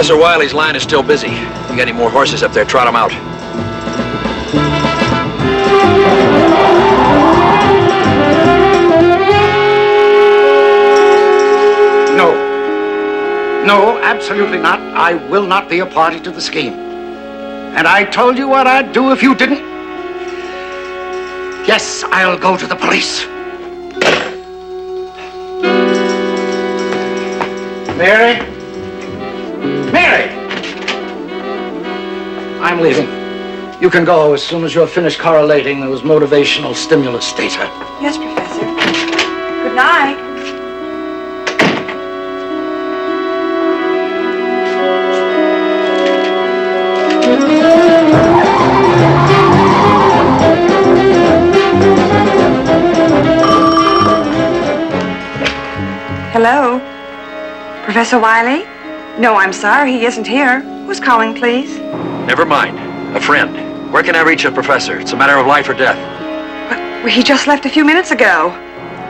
Professor Wiley's line is still busy. If you got any more horses up there, trot them out. No, absolutely not. I will not be a party to the scheme. And I told you what I'd do if you didn't. Yes, I'll go to the police. Mary? Mary! I'm leaving. You can go as soon as you're finished correlating those motivational stimulus data. Yes, Professor. Good night. Hello? Professor Wiley? No, I'm sorry, he isn't here. Who's calling, please? Never mind. A friend. Where can I reach a professor? It's a matter of life or death. But he just left a few minutes ago.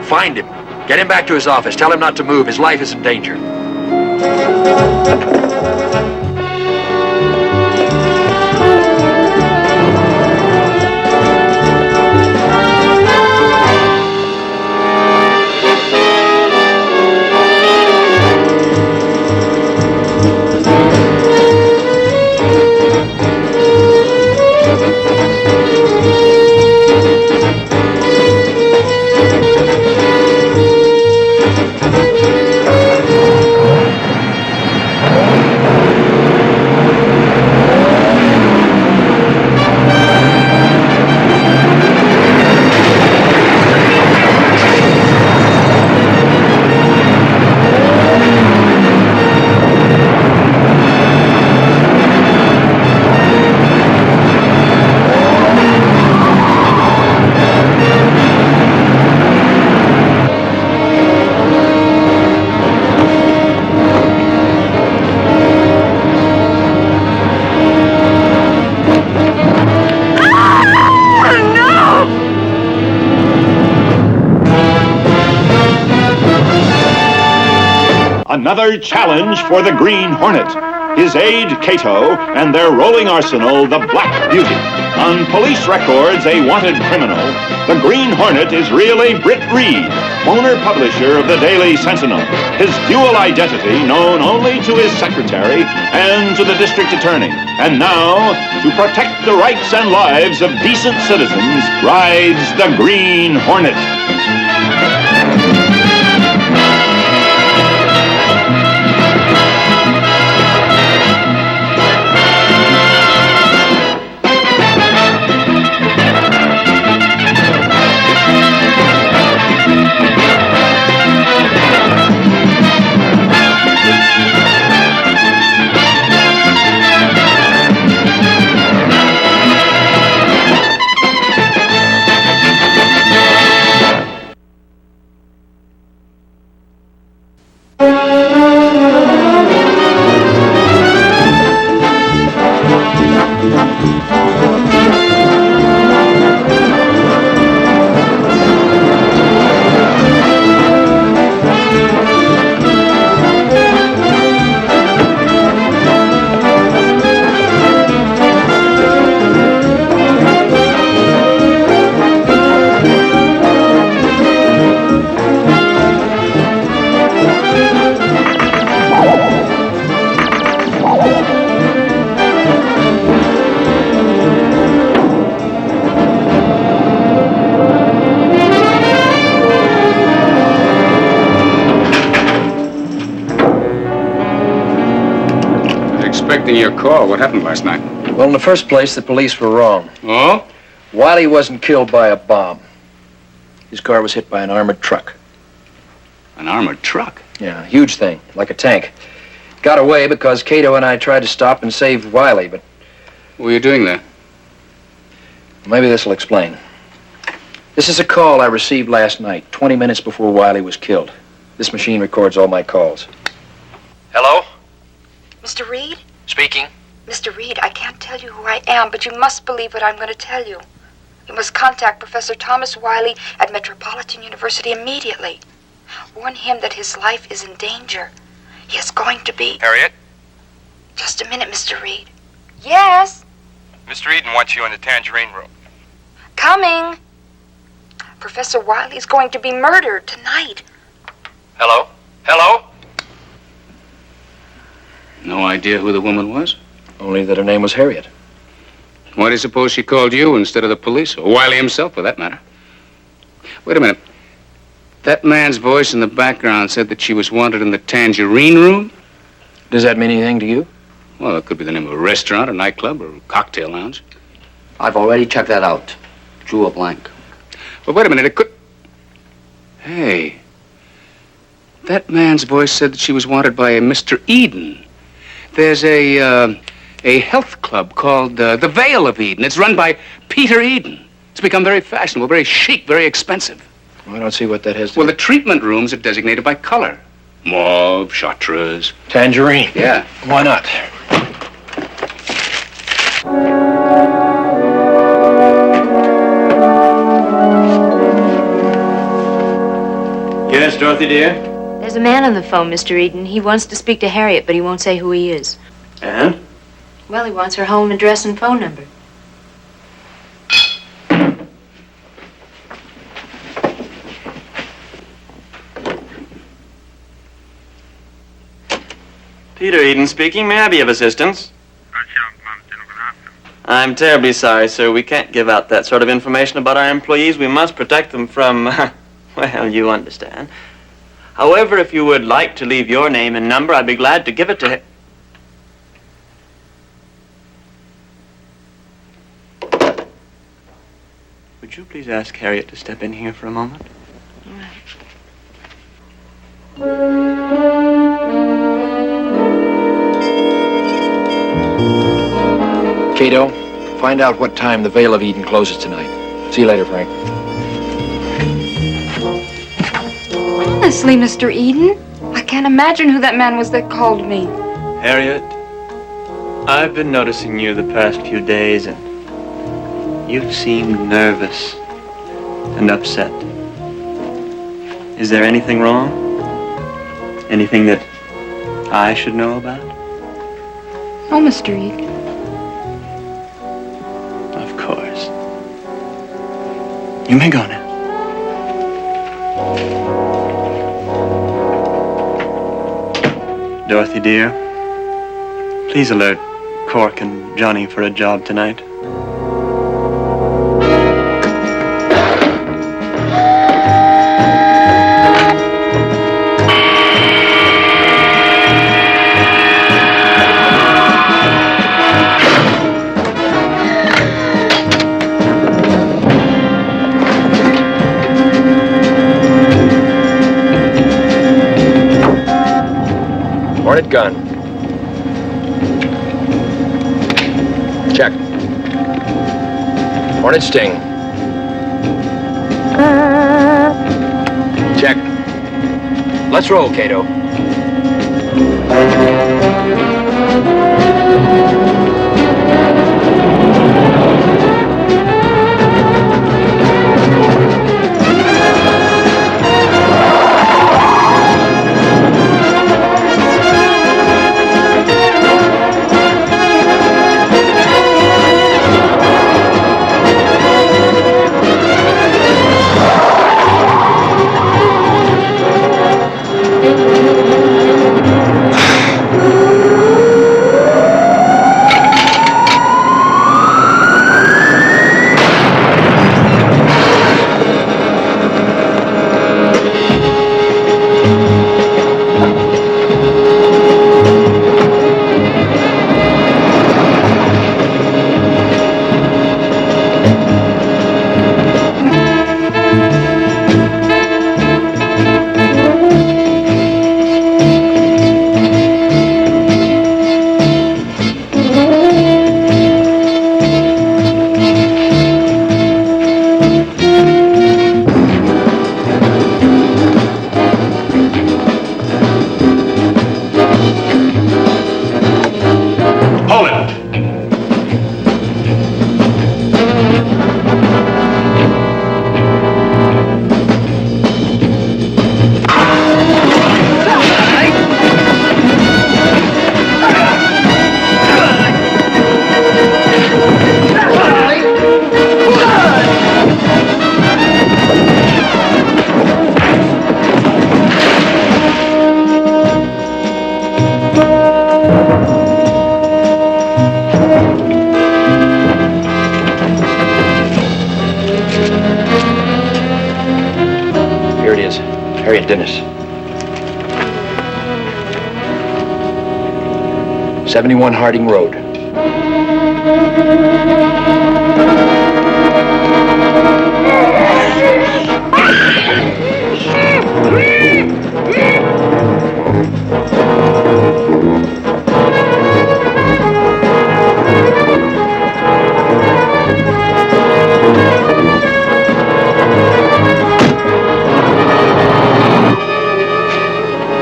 Find him. Get him back to his office. Tell him not to move. His life is in danger. Another challenge for the Green Hornet, his aide Cato, and their rolling arsenal, the Black Beauty. On police records, a wanted criminal, the Green Hornet is really Britt Reed, owner publisher of the Daily Sentinel. His dual identity known only to his secretary and to the district attorney. And now, to protect the rights and lives of decent citizens, rides the Green Hornet. Your call. What happened last night? Well, in the first place, the police were wrong. Oh? Wiley wasn't killed by a bomb. His car was hit by an armored truck. An armored truck? Yeah, a huge thing, like a tank. Got away because Cato and I tried to stop and save Wiley, but... What were you doing there? Maybe this will explain. This is a call I received last night, 20 minutes before Wiley was killed. This machine records all my calls. Hello? Mr. Reed? Speaking. Mr. Reed, I can't tell you who I am, but you must believe what I'm going to tell you. You must contact Professor Thomas Wiley at Metropolitan University immediately. Warn him that his life is in danger. He is going to be... Harriet? Just a minute, Mr. Reed. Yes? Mr. Eden wants you in the Tangerine Room. Coming. Professor Wiley's going to be murdered tonight. Hello? Hello? No idea who the woman was? Only that her name was Harriet. Why do you suppose she called you instead of the police? Or Wiley himself, for that matter? Wait a minute. That man's voice in the background said that she was wanted in the Tangerine Room? Does that mean anything to you? Well, it could be the name of a restaurant, a nightclub, or a cocktail lounge. I've already checked that out. Drew a blank. But wait a minute, it could... Hey. That man's voice said that she was wanted by a Mr. Eden. There's a health club called the Vale of Eden. It's run by Peter Eden. It's become very fashionable, very chic, very expensive. Well, I don't see what that has to Well, do. the treatment rooms are designated by color. Mauve, chartreuse. Tangerine. Yeah. Why not? Yes, Dorothy, dear? There's a man on the phone, Mr. Eden. He wants to speak to Harriet, but he won't say who he is. And? Well, he wants her home address and phone number. Peter Eden speaking. May I be of assistance? I'm terribly sorry, sir. We can't give out that sort of information about our employees. We must protect them from, well, you understand. However, if you would like to leave your name and number, I'd be glad to give it to him. Would you please ask Harriet to step in here for a moment? Cato, find out what time the Vale of Eden closes tonight. See you later, Frank. Honestly, Mr. Eden, I can't imagine who that man was that called me. Harriet, I've been noticing you the past few days, and you seem nervous and upset. Is there anything wrong? Anything that I should know about? Oh, Mr. Eden. Of course. You may go now. Dorothy, dear, please alert Cork and Johnny for a job tonight. Hornet gun. Check. Hornet sting. Check. Let's roll, Cato. Harriet Dennis. 71 Harding Road.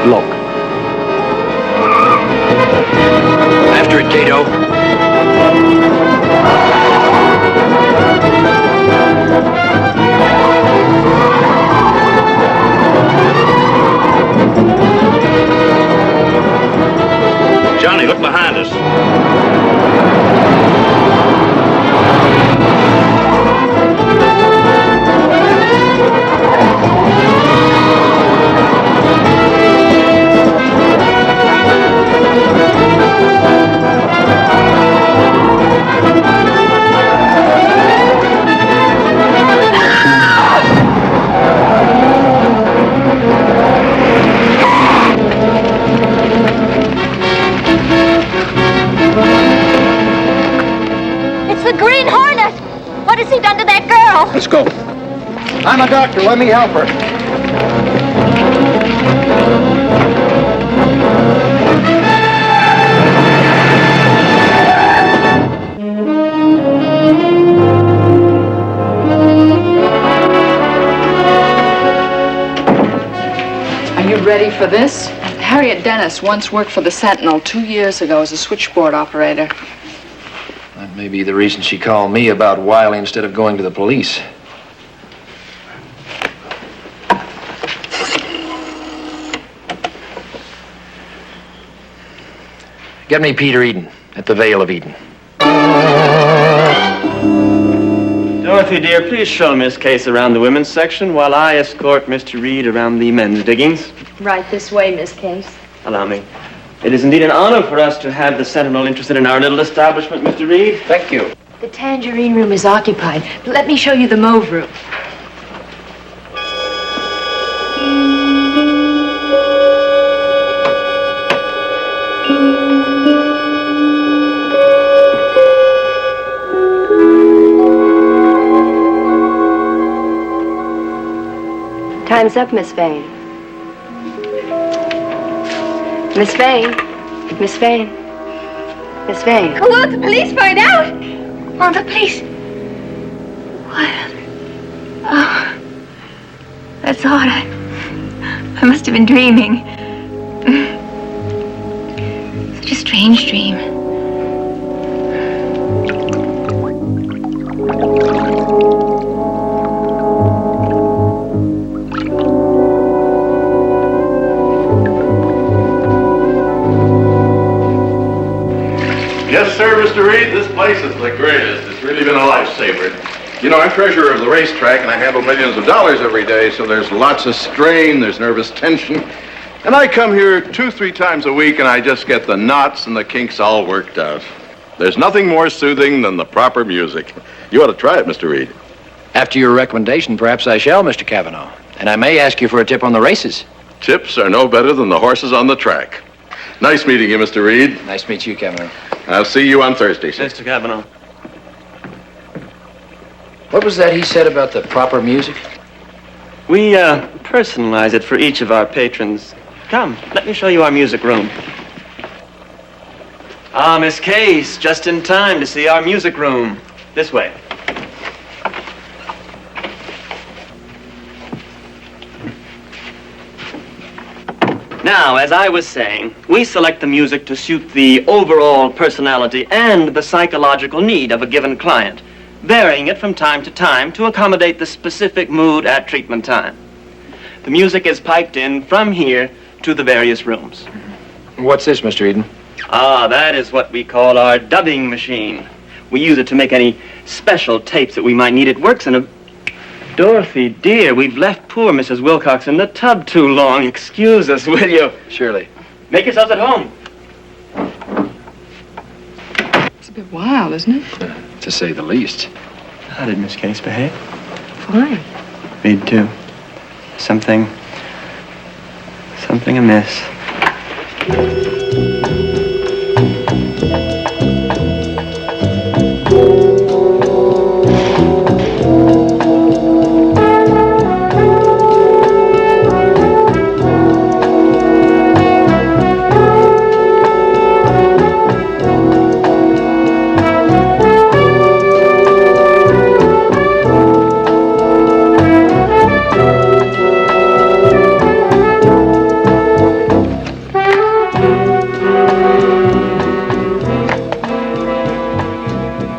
Look. After it, Cato. Johnny, look behind us. It's the Green Hornet! What has he done to that girl? Let's go. I'm a doctor. Let me help her. Are you ready for this? Harriet Dennis once worked for the Sentinel 2 years ago as a switchboard operator. That may be the reason she called me about Wiley instead of going to the police. Get me Peter Eden at the Vale of Eden. Dorothy, dear, please show Miss Case around the women's section while I escort Mr. Reed around the men's diggings. Right this way, Miss Case. Allow me. It is indeed an honor for us to have the Sentinel interested in our little establishment, Mr. Reed. Thank you. The tangerine room is occupied. But let me show you the mauve room. Time's up, Miss Vane. Miss Vane. Miss Vane. Miss Vane. Oh, won't the police find out? Won't the police? What? Oh, that's odd. I must have been dreaming. Such a strange dream. Yes, sir, Mr. Reed, this place is the greatest. It's really been a lifesaver. You know, I'm treasurer of the racetrack, and I handle millions of dollars every day, so there's lots of strain, there's nervous tension. And I come here 2-3 times a week, and I just get the knots and the kinks all worked out. There's nothing more soothing than the proper music. You ought to try it, Mr. Reed. After your recommendation, perhaps I shall, Mr. Cavanaugh. And I may ask you for a tip on the races. Tips are no better than the horses on the track. Nice meeting you, Mr. Reed. Nice to meet you, Cavanaugh. I'll see you on Thursday, sir. Mr. Cavanaugh. What was that he said about the proper music? We personalize it for each of our patrons. Come, let me show you our music room. Ah, Miss Case, just in time to see our music room. This way. Now, as I was saying, we select the music to suit the overall personality and the psychological need of a given client, varying it from time to time to accommodate the specific mood at treatment time. The music is piped in from here to the various rooms. What's this, Mr. Eden? Ah, that is what we call our dubbing machine. We use it to make any special tapes that we might need. It works in a... Dorothy, dear, we've left poor Mrs. Wilcox in the tub too long. Excuse us, will you? Surely. Make yourselves at home. It's a bit wild, isn't it? To say the least. How did Miss Case behave? Fine. Reed, too. Something something amiss.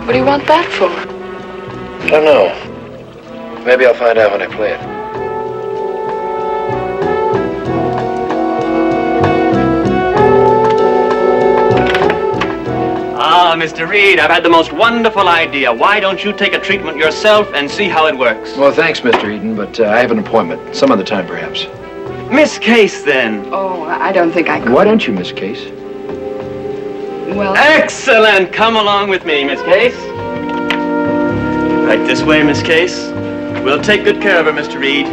What do you want that for? I don't know. Maybe I'll find out when I play it. Ah, Mr. Reed, I've had the most wonderful idea. Why don't you take a treatment yourself and see how it works? Well, thanks, Mr. Eden, but I have an appointment. Some other time, perhaps. Miss Case, then. Oh, I don't think I could. Why don't you, Miss Case? Well, Excellent. Come along with me, Miss Case. Right this way, Miss Case. We'll take good care of her, Mr. Reed.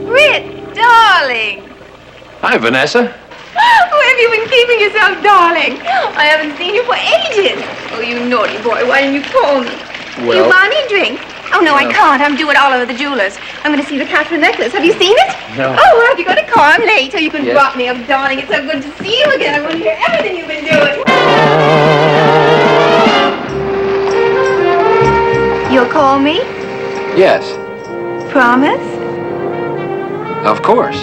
Britt, darling. Hi, Vanessa. Where have you been keeping yourself, darling? I haven't seen you for ages. Oh, you naughty boy, why didn't you call me? Well, You buy me a drink? Oh, no, I can't. I'm due at Oliver the jeweler's. I'm going to see the Catherine necklace. Have you seen it? No. Oh, well, have you got a car? I'm late. Oh, you can Yes. drop me up, darling. It's so good to see you again. I want to hear everything you've been doing. You'll call me? yes, Promise? of course.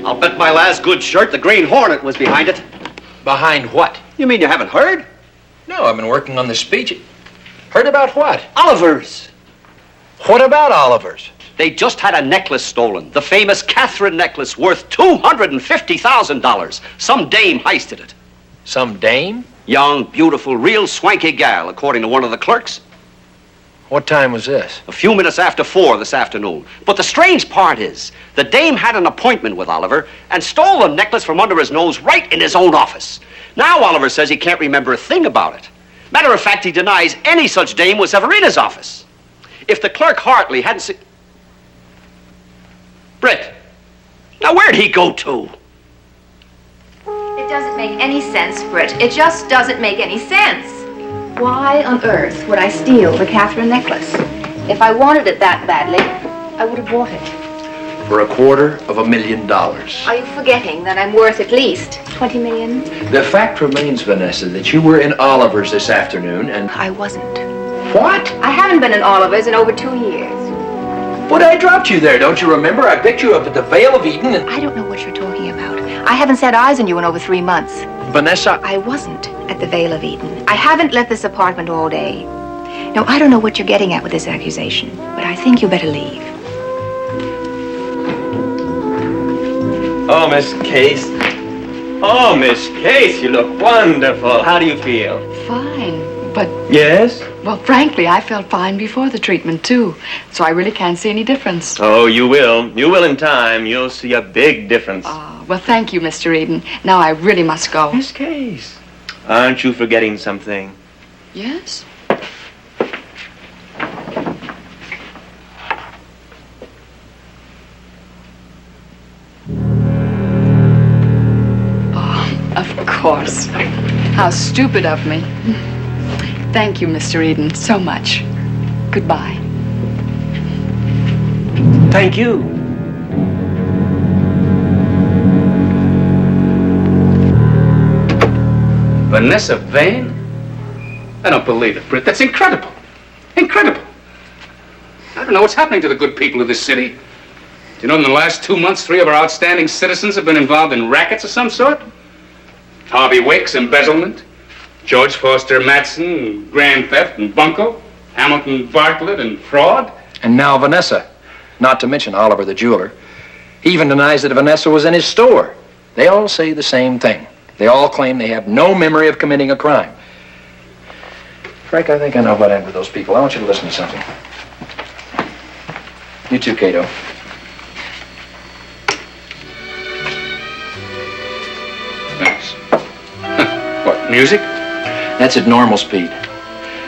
I'll bet my last good shirt the Green Hornet was behind it. Behind what? You mean you haven't heard? No, I've been working on the speech. Heard about what? Oliver's. What about Oliver's? They just had a necklace stolen. The famous Catherine necklace worth $250,000. Some dame heisted it. Some dame? Young, beautiful, real swanky gal, according to one of the clerks. What time was this? A few minutes after 4 this afternoon. But the strange part is, the dame had an appointment with Oliver and stole the necklace from under his nose right in his own office. Now Oliver says he can't remember a thing about it. Matter of fact, he denies any such dame was ever in his office. If the clerk Hartley hadn't seen... Britt, now where'd he go to? It doesn't make any sense, Britt. It just doesn't make any sense. Why on earth would I steal the Catherine necklace? If I wanted it that badly, I would have bought it. For $250,000. Are you forgetting that I'm worth at least 20 million? The fact remains, Vanessa, that you were in Oliver's this afternoon and... I wasn't. What? I haven't been in Oliver's in over 2 years. But I dropped you there, don't you remember? I picked you up at the Vale of Eden and... I don't know what you're talking about. I haven't set eyes on you in over 3 months. Vanessa... I wasn't at the Vale of Eden. I haven't left this apartment all day. Now, I don't know what you're getting at with this accusation, but I think you better leave. Oh, Miss Case. Oh, Miss Case, you look wonderful. How do you feel? fine. But, Yes? well, frankly, I felt fine before the treatment, too. So I really can't see any difference. Oh, you will. You will in time. You'll see a big difference. Well, thank you, Mr. Eden. Now I really must go. Miss Case. Aren't you forgetting something? Yes? Oh, of course. How stupid of me. Thank you, Mr. Eden, so much. Goodbye. Thank you. Vanessa Vane? I don't believe it, Britt. That's incredible. Incredible. I don't know what's happening to the good people of this city. Do you know in the last 2 months, 3 of our outstanding citizens have been involved in rackets of some sort? Harvey Wicks, embezzlement. George Foster Matson, grand theft and bunco. Hamilton Bartlett and fraud. And now Vanessa, not to mention Oliver the jeweler. He even denies that Vanessa was in his store. They all say the same thing. They all claim they have no memory of committing a crime. Frank, I think I know what happened with those people. I want you to listen to something. You too, Cato. Thanks. What, music? That's at normal speed.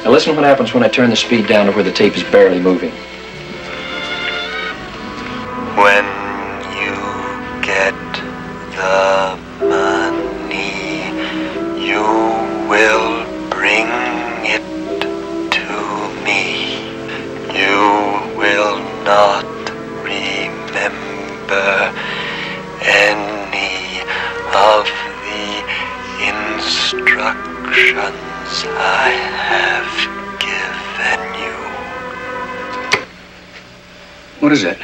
Now listen to what happens when I turn the speed down to where the tape is barely moving. When you get the money, you will bring it to me. You will not remember any of the instructions I have given you. What is that?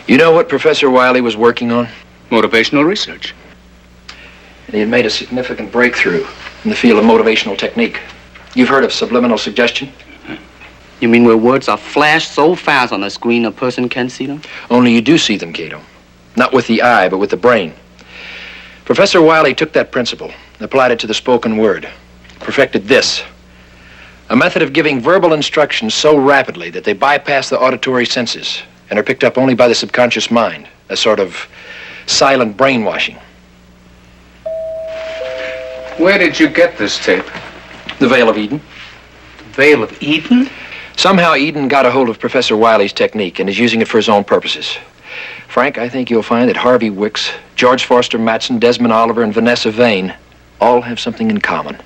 You know what Professor Wiley was working on? Motivational research. And he had made a significant breakthrough in the field of motivational technique. You've heard of subliminal suggestion? You mean where words are flashed so fast on the screen a person can't see them? Only you do see them, Cato. Not with the eye, but with the brain. Professor Wiley took that principle and applied it to the spoken word. Perfected this. A method of giving verbal instructions so rapidly that they bypass the auditory senses and are picked up only by the subconscious mind. A sort of silent brainwashing. Where did you get this tape? The Veil of Eden. The Veil of Eden? Somehow Eden got a hold of Professor Wiley's technique and is using it for his own purposes. Frank, I think you'll find that Harvey Wicks, George Foster Matson, Desmond Oliver, and Vanessa Vane all have something in common.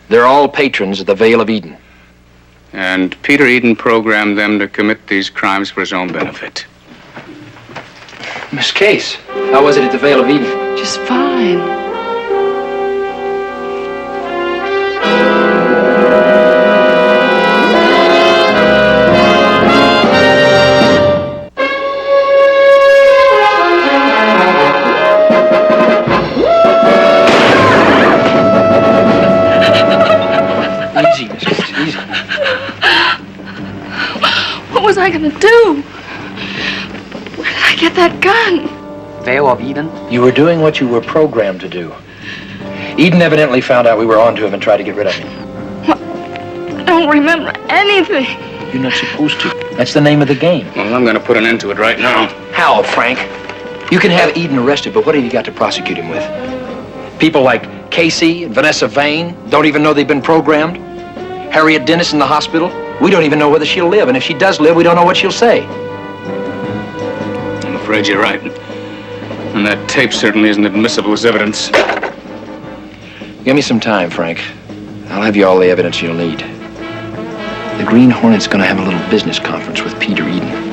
They're all patrons of the Veil of Eden. And Peter Eden programmed them to commit these crimes for his own benefit. Miss Case, how was it at the Veil of Eden? Just fine. Easy, Miss Case, easy. What was I gonna do? Where did I get that gun? Veil of Eden? You were doing what you were programmed to do. Eden evidently found out we were onto him and tried to get rid of him. I don't remember anything. You're not supposed to. That's the name of the game. Well, I'm going to put an end to it right now. How, Frank? You can have Eden arrested, but what have you got to prosecute him with? People like Casey and Vanessa Vane don't even know they've been programmed. Harriet Dennis in the hospital. We don't even know whether she'll live, and if she does live, we don't know what she'll say. I'm afraid you're right. And that tape certainly isn't admissible as evidence. Give me some time, Frank. I'll have you all the evidence you'll need. The Green Hornet's going to have a little business conference with Peter Eden.